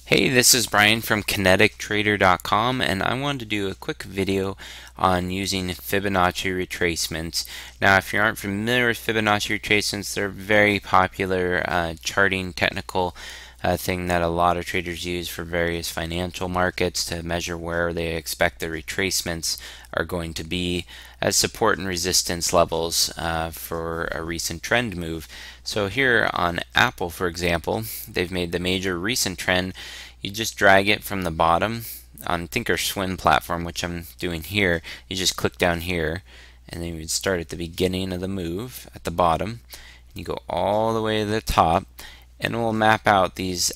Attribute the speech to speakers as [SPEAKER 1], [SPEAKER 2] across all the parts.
[SPEAKER 1] Hey, this is Brian from KineticTrader.com, and I wanted to do a quick video on using Fibonacci retracements. Now, if you aren't familiar with Fibonacci retracements, they're a very popular charting technical thing that a lot of traders use for various financial markets to measure where they expect the retracements are going to be as support and resistance levels for a recent trend move. So here on Apple, for example, they've made the major recent trend. You just drag it from the bottom on Thinkorswim platform, which I'm doing here. You just click down here, and then you would start at the beginning of the move at the bottom. You go all the way to the top, and we'll map out these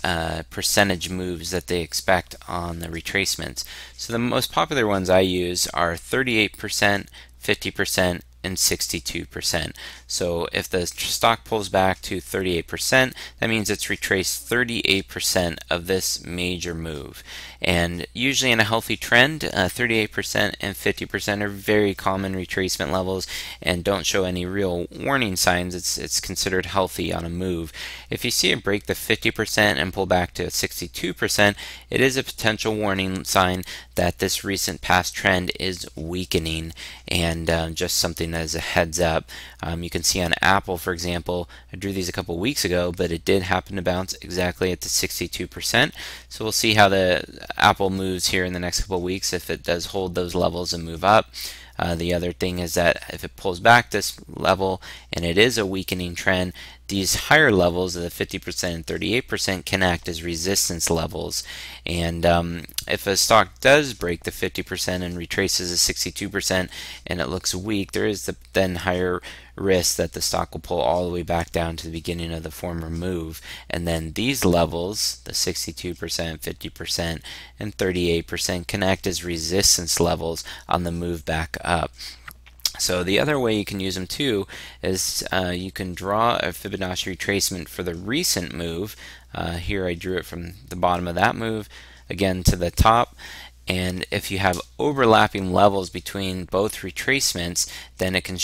[SPEAKER 1] percentage moves that they expect on the retracements. So the most popular ones I use are 38%, 50%, and 62%. So if the stock pulls back to 38%, that means it's retraced 38% of this major move. And usually in a healthy trend, 38% and 50% are very common retracement levels and don't show any real warning signs. It's considered healthy on a move. If you see it break the 50% and pull back to 62%, it is a potential warning sign that this recent past trend is weakening, and just something as a heads up. You can see on Apple, for example, I drew these a couple weeks ago, but it did happen to bounce exactly at the 62%. So we'll see how the Apple moves here in the next couple weeks, if it does hold those levels and move up. The other thing is that if it pulls back this level and it is a weakening trend, these higher levels of the 50% and 38% can act as resistance levels. And if a stock does break the 50% and retraces the 62% and it looks weak, there is the then higher risk that the stock will pull all the way back down to the beginning of the former move. And then these levels, the 62%, 50%, and 38%, can act as resistance levels on the move back up. So the other way you can use them too is you can draw a Fibonacci retracement for the recent move. Here I drew it from the bottom of that move again to the top. And if you have overlapping levels between both retracements, then it can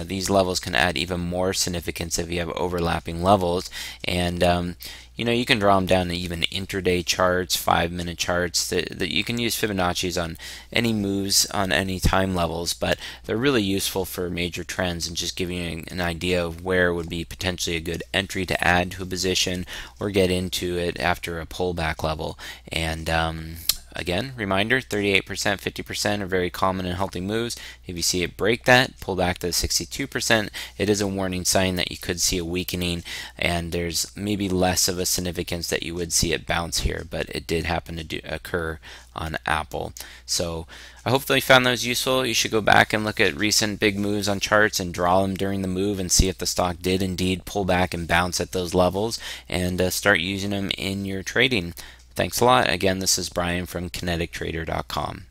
[SPEAKER 1] these levels can add even more significance if you have overlapping levels. And you can draw them down to even intraday charts, 5-minute charts. That you can use Fibonacci's on any moves on any time levels, but they're really useful for major trends and just giving you an idea of where would be potentially a good entry to add to a position or get into it after a pullback level. And again, reminder, 38%, 50% are very common and healthy moves. If you see it break that, pull back to 62%, it is a warning sign that you could see a weakening, and there's maybe less of a significance that you would see it bounce here, but it did happen to occur on Apple. So I hope that you found those useful. You should go back and look at recent big moves on charts and draw them during the move and see if the stock did indeed pull back and bounce at those levels, and start using them in your trading. Thanks a lot. Again, this is Brian from KineticTrader.com.